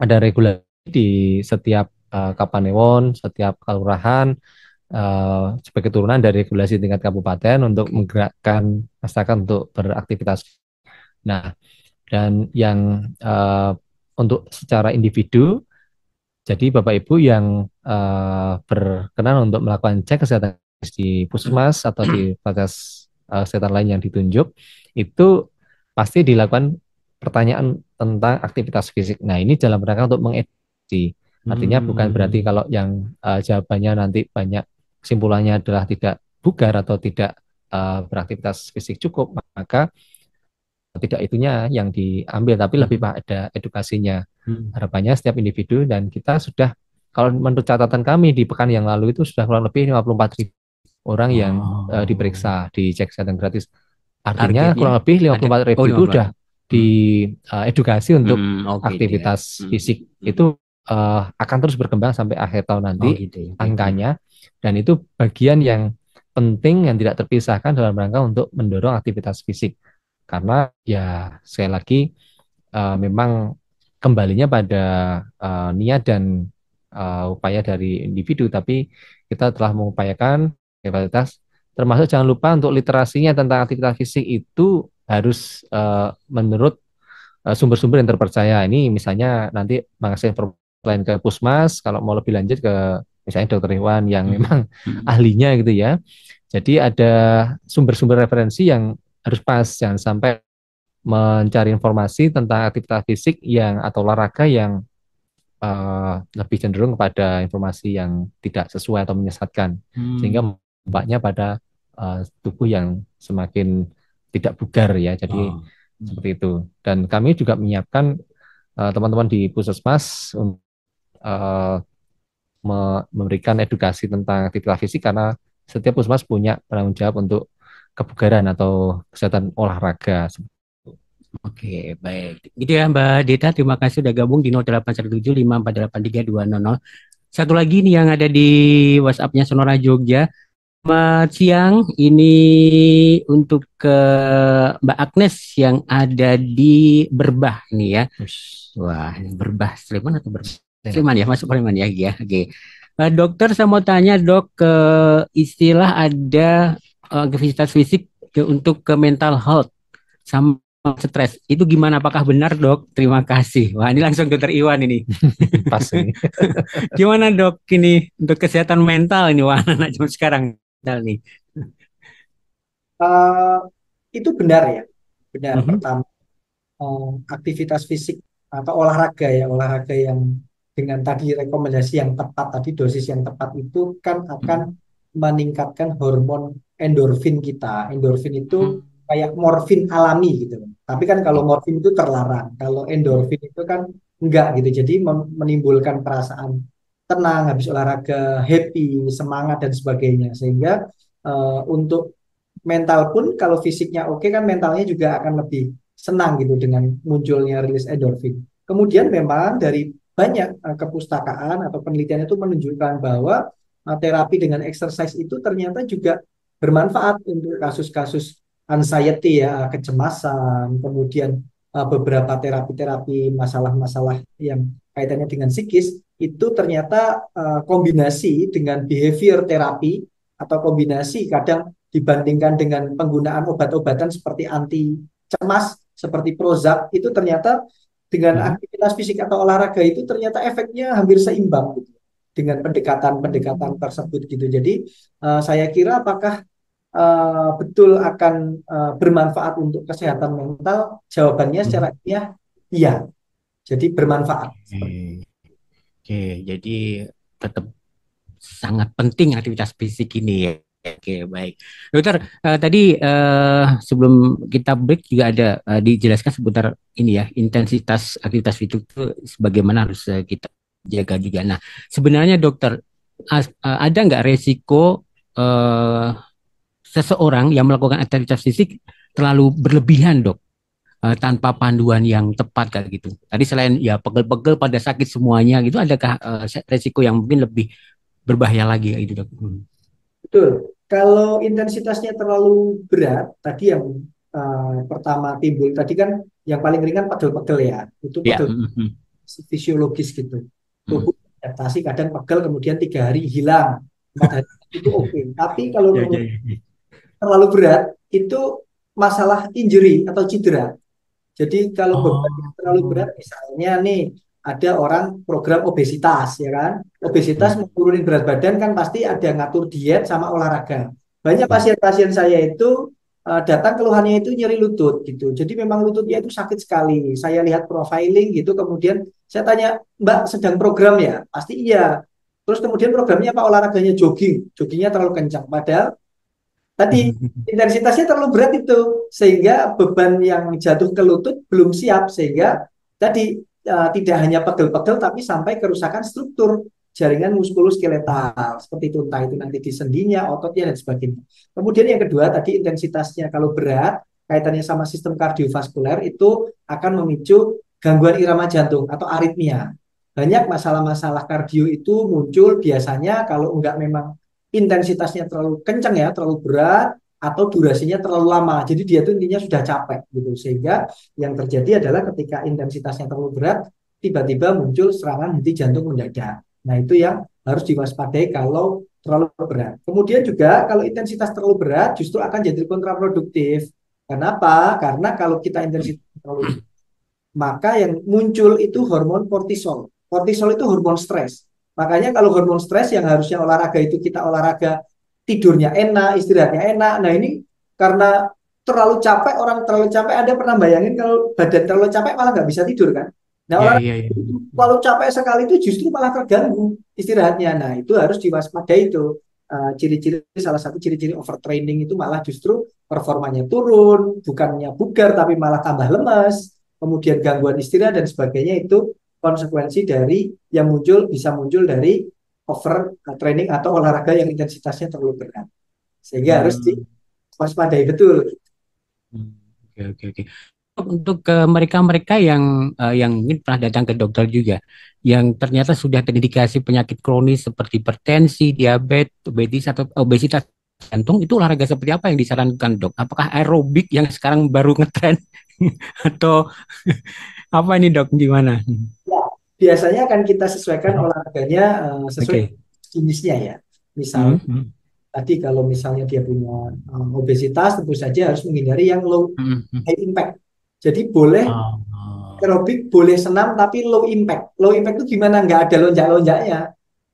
ada regulasi di setiap kapanewon, setiap kelurahan sebagai turunan dari regulasi tingkat kabupaten untuk Oke. menggerakkan masyarakat untuk beraktivitas. Nah, dan yang untuk secara individu, jadi Bapak Ibu yang berkenan untuk melakukan cek kesehatan di puskesmas atau di fasilitas kesehatan lain yang ditunjuk, itu pasti dilakukan pertanyaan tentang aktivitas fisik. Nah, ini dalam rangka untuk mengedukasi Artinya bukan berarti kalau yang jawabannya nanti banyak kesimpulannya adalah tidak bugar atau tidak beraktivitas fisik cukup, maka tidak itunya yang diambil, tapi lebih pada edukasinya. Harapannya setiap individu, dan kita sudah, kalau menurut catatan kami di pekan yang lalu itu sudah kurang lebih 54.000 orang yang diperiksa, dicek kesehatan gratis. Artinya Targetnya kurang lebih ada 54.000 itu udah 54. diedukasi untuk Gitu ya. aktivitas fisik. Itu akan terus berkembang sampai akhir tahun nanti Gitu ya. angkanya, dan itu bagian yang penting yang tidak terpisahkan dalam rangka untuk mendorong aktivitas fisik. Karena ya sekali lagi memang kembalinya pada niat dan upaya dari individu, tapi kita telah mengupayakan aktivitas, termasuk jangan lupa untuk literasinya tentang aktivitas fisik itu harus menurut sumber-sumber yang terpercaya. Ini misalnya nanti mengakses lain ke Pusmas, kalau mau lebih lanjut ke misalnya Dokter Iwan yang memang ahlinya gitu ya. Jadi ada sumber-sumber referensi yang harus pas, jangan sampai mencari informasi tentang aktivitas fisik yang atau olahraga yang lebih cenderung kepada informasi yang tidak sesuai atau menyesatkan, sehingga dampaknya pada tubuh yang semakin tidak bugar ya. Jadi seperti itu. Dan kami juga menyiapkan teman-teman di Puskesmas untuk memberikan edukasi tentang aktivitas fisik, karena setiap puskesmas punya penanggung jawab untuk kebugaran atau kesehatan olahraga. Oke, baik. Gitu ya Mbak Dita, terima kasih sudah gabung di 0817548320. Satu lagi nih yang ada di WhatsApp-nya Sonora Jogja. Selamat siang, ini untuk ke Mbak Agnes yang ada di Berbah nih ya. Wah, Berbah Sleman atau Berbah? Sleman ya, masuk Sleman ya. Ya, oke. Dokter, saya mau tanya dok, ke istilah ada aktivitas fisik untuk ke mental health sama stres. Itu gimana? Apakah benar dok? Terima kasih. Wah, ini langsung dokter Iwan ini. Pas ini. Gimana dok ini untuk kesehatan mental ini? Wah, anak zaman sekarang nih. Itu benar ya, benar. Pertama, aktivitas fisik atau olahraga yang dengan tadi rekomendasi yang tepat, tadi dosis yang tepat itu kan akan meningkatkan hormon endorfin kita. Endorfin itu kayak morfin alami gitu. Tapi kan kalau morfin itu terlarang, kalau endorfin itu kan enggak gitu. Jadi menimbulkan perasaan tenang habis olahraga, happy, semangat dan sebagainya. Sehingga untuk mental pun kalau fisiknya oke kan mentalnya juga akan lebih senang gitu dengan munculnya rilis endorfin. Kemudian memang dari banyak kepustakaan atau penelitian itu menunjukkan bahwa terapi dengan exercise itu ternyata juga bermanfaat untuk kasus-kasus anxiety ya, kecemasan, kemudian beberapa terapi-terapi masalah-masalah yang kaitannya dengan psikis itu ternyata kombinasi dengan behavior terapi atau kombinasi kadang dibandingkan dengan penggunaan obat-obatan seperti anti cemas, seperti Prozac, itu ternyata dengan aktivitas fisik atau olahraga itu ternyata efeknya hampir seimbang gitu, dengan pendekatan-pendekatan tersebut gitu. Jadi saya kira apakah betul akan bermanfaat untuk kesehatan mental? Jawabannya secara ilmiah iya. Jadi bermanfaat. Oke, jadi tetap sangat penting aktivitas fisik ini ya. Oke, baik. Dokter, tadi sebelum kita break juga ada dijelaskan seputar ini ya, intensitas aktivitas fisik itu sebagaimana harus kita jaga juga. Nah, sebenarnya dokter, ada nggak resiko seseorang yang melakukan aktivitas fisik terlalu berlebihan, dok? Tanpa panduan yang tepat kayak gitu. Tadi selain ya pegel-pegel pada sakit semuanya gitu, adakah resiko yang mungkin lebih berbahaya lagi kayak gitu, dok? Betul. Kalau intensitasnya terlalu berat, tadi yang pertama timbul tadi kan yang paling ringan pegel-pegel ya. Itu Ya. pegel fisiologis gitu. Tubuh adaptasi kadang pegel kemudian 3 hari hilang, 4 hari itu oke. Tapi kalau terlalu berat itu masalah injury atau cedera. Jadi kalau bebannya terlalu berat, misalnya nih ada orang program obesitas, ya kan? Obesitas menurunkan berat badan kan pasti ada ngatur diet sama olahraga. Banyak pasien-pasien saya itu datang keluhannya itu nyeri lutut gitu. Jadi memang lututnya itu sakit sekali. Saya lihat profiling gitu, kemudian saya tanya, Mbak sedang program ya? Pasti iya. Terus kemudian programnya apa? Olahraganya jogging. Joggingnya terlalu kencang. Padahal tadi intensitasnya terlalu berat itu, sehingga beban yang jatuh ke lutut belum siap, sehingga tadi tidak hanya pegel-pegel tapi sampai kerusakan struktur jaringan muskuloskeletal seperti itu, entah itu nanti di sendinya, ototnya dan sebagainya. Kemudian yang kedua tadi intensitasnya kalau berat kaitannya sama sistem kardiovaskuler itu akan memicu gangguan irama jantung atau aritmia. Banyak masalah-masalah kardio itu muncul biasanya kalau enggak memang intensitasnya terlalu kencang ya, terlalu berat, atau durasinya terlalu lama. Jadi dia tuh intinya sudah capek gitu. Sehingga yang terjadi adalah ketika intensitasnya terlalu berat, tiba-tiba muncul serangan henti jantung mendadak. Nah, itu yang harus diwaspadai kalau terlalu berat. Kemudian juga kalau intensitas terlalu berat justru akan jadi kontraproduktif. Kenapa? Karena kalau kita intensitas terlalu berat, maka yang muncul itu hormon kortisol. Kortisol itu hormon stres. Makanya kalau hormon stres yang harusnya olahraga itu kita olahraga tidurnya enak, istirahatnya enak. Nah ini karena terlalu capek, orang terlalu capek, Anda pernah bayangin kalau badan terlalu capek malah nggak bisa tidur kan? Nah Iya, orang iya, iya. terlalu capek sekali itu justru malah terganggu istirahatnya. Nah itu harus diwaspadai itu. Ciri-ciri salah satu ciri-ciri overtraining itu malah justru performanya turun, bukannya bugar tapi malah tambah lemas, kemudian gangguan istirahat dan sebagainya itu konsekuensi dari yang muncul bisa muncul dari over training atau olahraga yang intensitasnya terlalu berat. Sehingga harus Hmm. diwaspadai betul. Hmm. Oke, oke, oke. Untuk mereka-mereka yang mungkin pernah datang ke dokter juga, yang ternyata sudah terindikasi penyakit kronis seperti hipertensi, diabetes, atau obesitas jantung, itu olahraga seperti apa yang disarankan dok? Apakah aerobik yang sekarang baru ngetren atau apa ini dok? Gimana? Ya, biasanya akan kita sesuaikan olahraganya sesuai Oke. jenisnya ya. Hmm, Misal hmm, tadi kalau misalnya dia punya obesitas tentu saja harus menghindari yang low hmm, hmm. high impact. Jadi boleh Oh, oh. aerobik, boleh senam tapi low impact. Low impact itu gimana? Nggak ada lonjak-lonjaknya.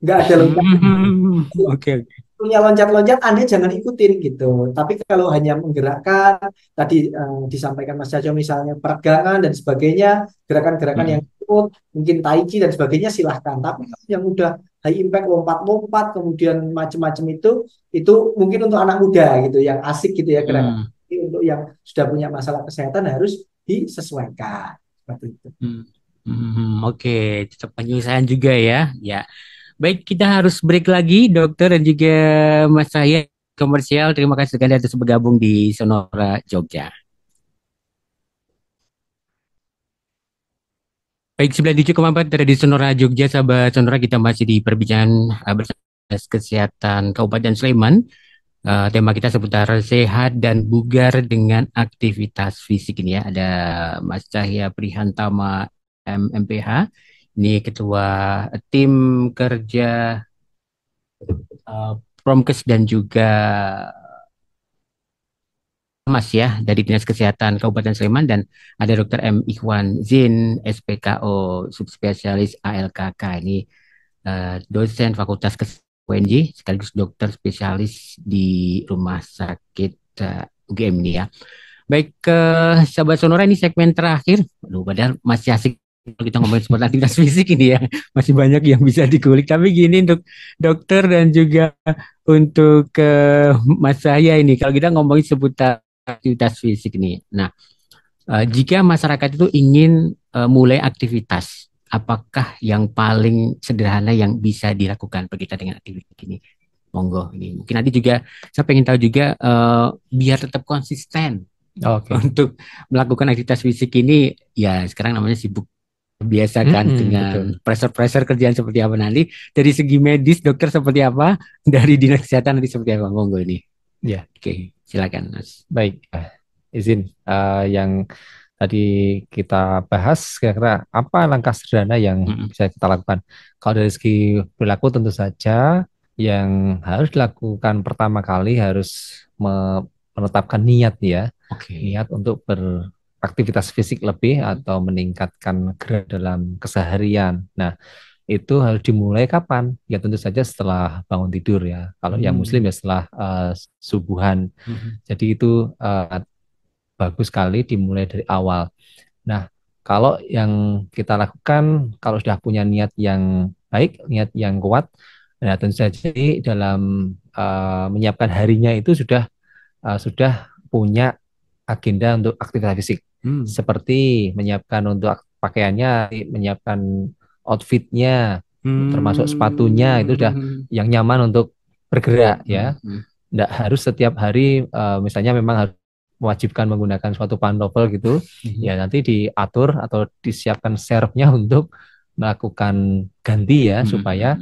Nggak ada lonjak. Hmm, oke, oke. Punya loncat-loncat, Anda jangan ikutin gitu. Tapi kalau hanya menggerakkan, tadi disampaikan Mas Caco misalnya peregangan dan sebagainya, gerakan-gerakan yang Hmm, ikut, mungkin tai chi dan sebagainya silahkan. Tapi kalau yang udah high impact, lompat-lompat, kemudian macam-macam itu mungkin untuk anak muda gitu, yang asik gitu ya gerakan. hmm, Tapi untuk yang sudah punya masalah kesehatan harus disesuaikan. Seperti itu. hmm, oke, tetap penyelesaian juga ya. Ya. Baik, kita harus break lagi, dokter dan juga Mas Saya komersial. Terima kasih sekali atas bergabung di Sonora Jogja. Baik, 97,4 dari Sonora Jogja, sahabat Sonora, kita masih di perbincangan bersama Dinas Kesehatan Kabupaten Sleman. Tema kita seputar sehat dan bugar dengan aktivitas fisik ini ya. Ada Mas Cahya Prihantama MMPH, ini Ketua Tim Kerja Promkes dan juga Mas ya dari Dinas Kesehatan Kabupaten Sleman, dan ada Dr. M. Ikhwan Zin SPKO subspesialis ALKK, ini dosen Fakultas Kesehatan UNJ sekaligus dokter spesialis di Rumah Sakit UGM ini ya. Baik, ke sahabat Sonora, ini segmen terakhir. Aduh, padahal masih asik kalau kita ngomongin seputar aktivitas fisik ini ya. Masih banyak yang bisa dikulik. Tapi gini untuk dokter dan juga untuk Mas saya ini, kalau kita ngomongin seputar aktivitas fisik ini. Nah, jika masyarakat itu ingin mulai aktivitas, apakah yang paling sederhana yang bisa dilakukan berkaitan dengan aktivitas ini? Monggo ini. Mungkin nanti juga saya pengen tahu juga biar tetap konsisten Oke. untuk melakukan aktivitas fisik ini, ya sekarang namanya sibuk biasa kan Betul. dengan pressure-pressure kerjaan seperti apa, nanti dari segi medis dokter seperti apa, dari dinas kesehatan nanti seperti apa, monggo ini. Ya, Oke, silakan Mas. baik. Izin yang tadi kita bahas kira-kira apa langkah sederhana yang Mm-mm. bisa kita lakukan. Kalau dari segi perilaku tentu saja yang harus dilakukan pertama kali harus menetapkan niat ya, Oke. niat untuk beraktivitas fisik lebih atau meningkatkan gerak dalam keseharian. Nah, itu harus dimulai kapan? Ya tentu saja setelah bangun tidur ya. Kalau yang Muslim ya setelah subuhan. Jadi itu bagus sekali dimulai dari awal. Nah, kalau yang kita lakukan, kalau sudah punya niat yang baik, niat yang kuat, nah tentu saja dalam menyiapkan harinya itu sudah punya agenda untuk aktivitas fisik, seperti menyiapkan untuk pakaiannya, menyiapkan outfitnya, termasuk sepatunya itu sudah yang nyaman untuk bergerak ya. Tidak harus setiap hari, misalnya memang harus mewajibkan menggunakan suatu pantofel gitu, ya nanti diatur atau disiapkan serepnya untuk melakukan ganti ya, supaya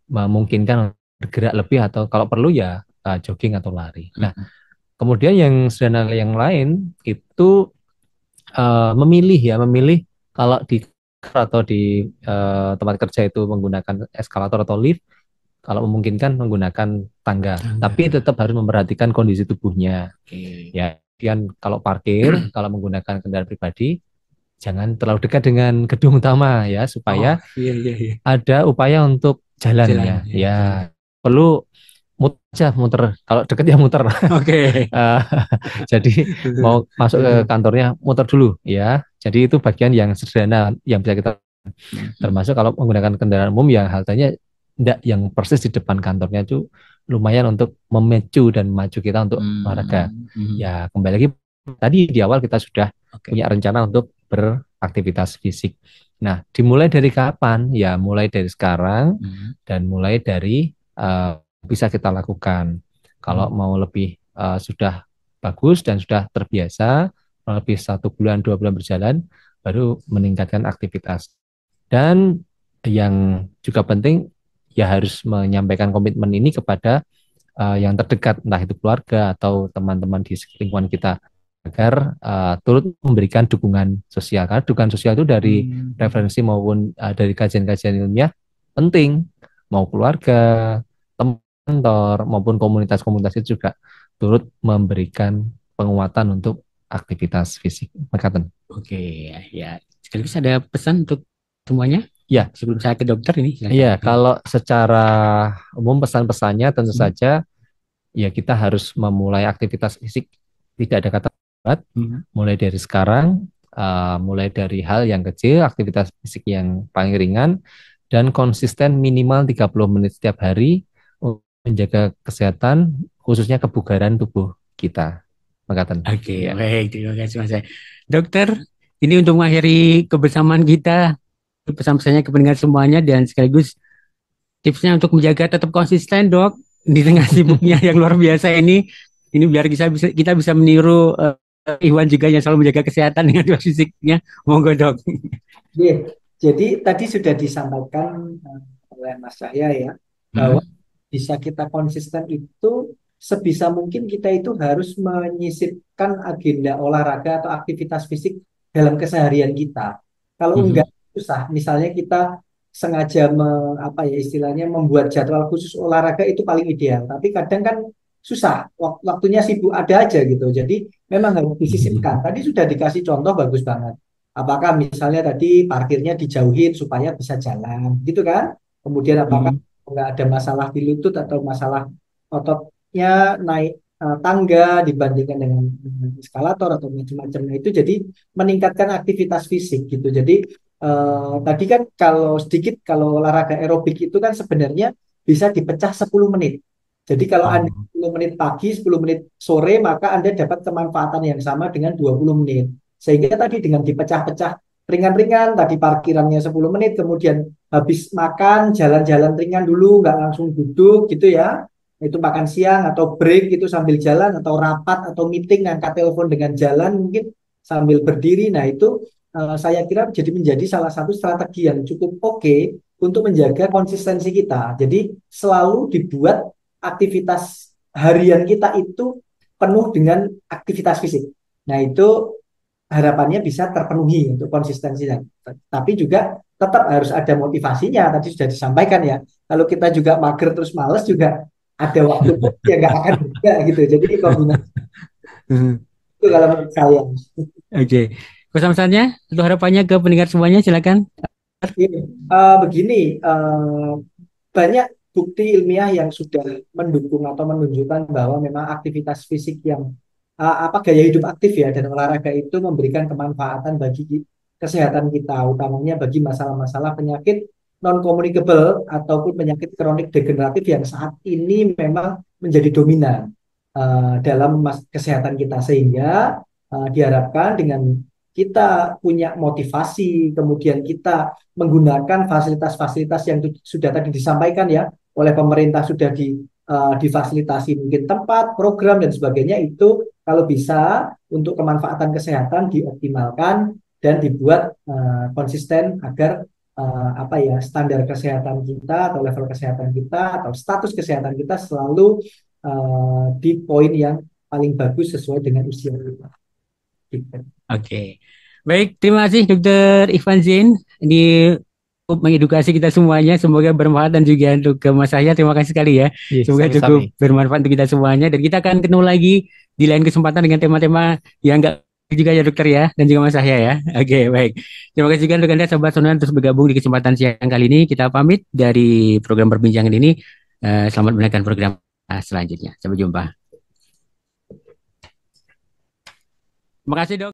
memungkinkan bergerak lebih atau kalau perlu ya jogging atau lari. Nah, kemudian yang sederhana yang lain itu memilih kalau di tempat kerja itu menggunakan eskalator atau lift, kalau memungkinkan menggunakan tangga, tapi tetap harus memperhatikan kondisi tubuhnya. Ya, kemudian kalau parkir, kalau menggunakan kendaraan pribadi, jangan terlalu dekat dengan gedung utama ya, supaya ada upaya untuk jalannya. Ya, perlu muter. Kalau deket ya muter. Oke. Jadi mau masuk ke kantornya muter dulu ya. Jadi itu bagian yang sederhana yang bisa kita, termasuk kalau menggunakan kendaraan umum yang haltenya tidak yang persis di depan kantornya, itu lumayan untuk memicu dan maju kita untuk olahraga. Ya kembali lagi tadi di awal kita sudah punya rencana untuk beraktivitas fisik. Nah, dimulai dari kapan? Ya mulai dari sekarang dan mulai dari bisa kita lakukan. Kalau mau lebih sudah bagus dan sudah terbiasa, lebih 1 bulan 2 bulan berjalan, baru meningkatkan aktivitas. Dan yang juga penting ya harus menyampaikan komitmen ini kepada yang terdekat, entah itu keluarga atau teman-teman di lingkungan kita, agar turut memberikan dukungan sosial. Karena dukungan sosial itu dari referensi maupun dari kajian-kajian ilmiah penting, mau keluarga, kantor maupun komunitas-komunitas itu juga turut memberikan penguatan untuk aktivitas fisik. Mekaten. Oke, ya. Sekaligus ada pesan untuk semuanya? Ya, sebelum saya ke dokter ini. Iya, kalau secara umum pesan-pesannya tentu saja ya kita harus memulai aktivitas fisik, tidak ada kata berat, mulai dari sekarang, mulai dari hal yang kecil, aktivitas fisik yang paling ringan, dan konsisten minimal 30 menit setiap hari untuk menjaga kesehatan, khususnya kebugaran tubuh kita. Mekaten. Oke, baik, terima kasih Mas. Dokter, ini untuk mengakhiri kebersamaan kita, pesan-pesannya ke pendengar semuanya dan sekaligus tipsnya untuk menjaga tetap konsisten, Dok, di tengah sibuknya yang luar biasa ini biar kita bisa meniru Iwan juga yang selalu menjaga kesehatan dengan fisiknya. Monggo, Dok. Jadi tadi sudah disampaikan oleh Mas Cahya ya, bahwa bisa kita konsisten itu sebisa mungkin kita itu harus menyisipkan agenda olahraga atau aktivitas fisik dalam keseharian kita. Kalau enggak susah, misalnya kita sengaja istilahnya membuat jadwal khusus olahraga itu paling ideal. Tapi kadang kan susah, waktunya sibuk ada aja gitu. Jadi memang harus disisipkan. Tadi sudah dikasih contoh bagus banget. Apakah misalnya tadi parkirnya dijauhin supaya bisa jalan, gitu kan? Kemudian apakah nggak ada masalah di lutut atau masalah ototnya naik tangga dibandingkan dengan eskalator atau macam-macamnya, itu jadi meningkatkan aktivitas fisik gitu. Jadi tadi kan kalau olahraga aerobik itu kan sebenarnya bisa dipecah 10 menit. Jadi kalau Anda 10 menit pagi, 10 menit sore, maka Anda dapat kemanfaatan yang sama dengan 20 menit. Sehingga tadi dengan dipecah-pecah ringan-ringan, tadi parkirannya 10 menit, kemudian habis makan, jalan-jalan ringan dulu, nggak langsung duduk gitu ya. Itu makan siang atau break itu sambil jalan, atau rapat atau meeting, ngangkat telepon dengan jalan mungkin sambil berdiri. Nah itu saya kira menjadi salah satu strategi yang cukup oke untuk menjaga konsistensi kita. Jadi selalu dibuat aktivitas harian kita itu penuh dengan aktivitas fisik. Nah itu harapannya bisa terpenuhi untuk konsistensinya. Tapi juga tetap harus ada motivasinya. Tadi sudah disampaikan ya. Kalau kita juga mager terus males juga ada waktu ya nggak akan juga gitu. Jadi kombinasi itu kalau menurut saya. Oke. Pesan-pesannya untuk harapannya ke pendengar semuanya silakan. Ini, begini, banyak bukti ilmiah yang sudah mendukung atau menunjukkan bahwa memang aktivitas fisik yang gaya hidup aktif ya dan olahraga itu memberikan kemanfaatan bagi kesehatan kita, utamanya bagi masalah-masalah penyakit non communicable ataupun penyakit kronik degeneratif yang saat ini memang menjadi dominan dalam kesehatan kita, sehingga diharapkan dengan kita punya motivasi, kemudian kita menggunakan fasilitas-fasilitas yang sudah tadi disampaikan ya oleh pemerintah, sudah difasilitasi mungkin tempat, program dan sebagainya, itu kalau bisa untuk kemanfaatan kesehatan dioptimalkan dan dibuat konsisten agar apa ya, standar kesehatan kita atau level kesehatan kita atau status kesehatan kita selalu di poin yang paling bagus sesuai dengan usia kita. Gitu. Oke. Baik, terima kasih Dokter Ivan Zain. Ini cukup mengedukasi kita semuanya. Semoga bermanfaat dan juga untuk ke Mas Yahya. Terima kasih sekali ya. Iya, Semoga cukup sami-sami. bermanfaat untuk kita semuanya. Dan kita akan ketemu lagi di lain kesempatan dengan tema-tema yang enggak juga ya dokter ya. Dan juga Mas Yahya ya. Oke, baik. Terima kasih juga untuk Anda sahabat sonora terus bergabung di kesempatan siang kali ini. Kita pamit dari program perbincangan ini. Selamat mendengarkan program selanjutnya. Sampai jumpa. Terima kasih dok.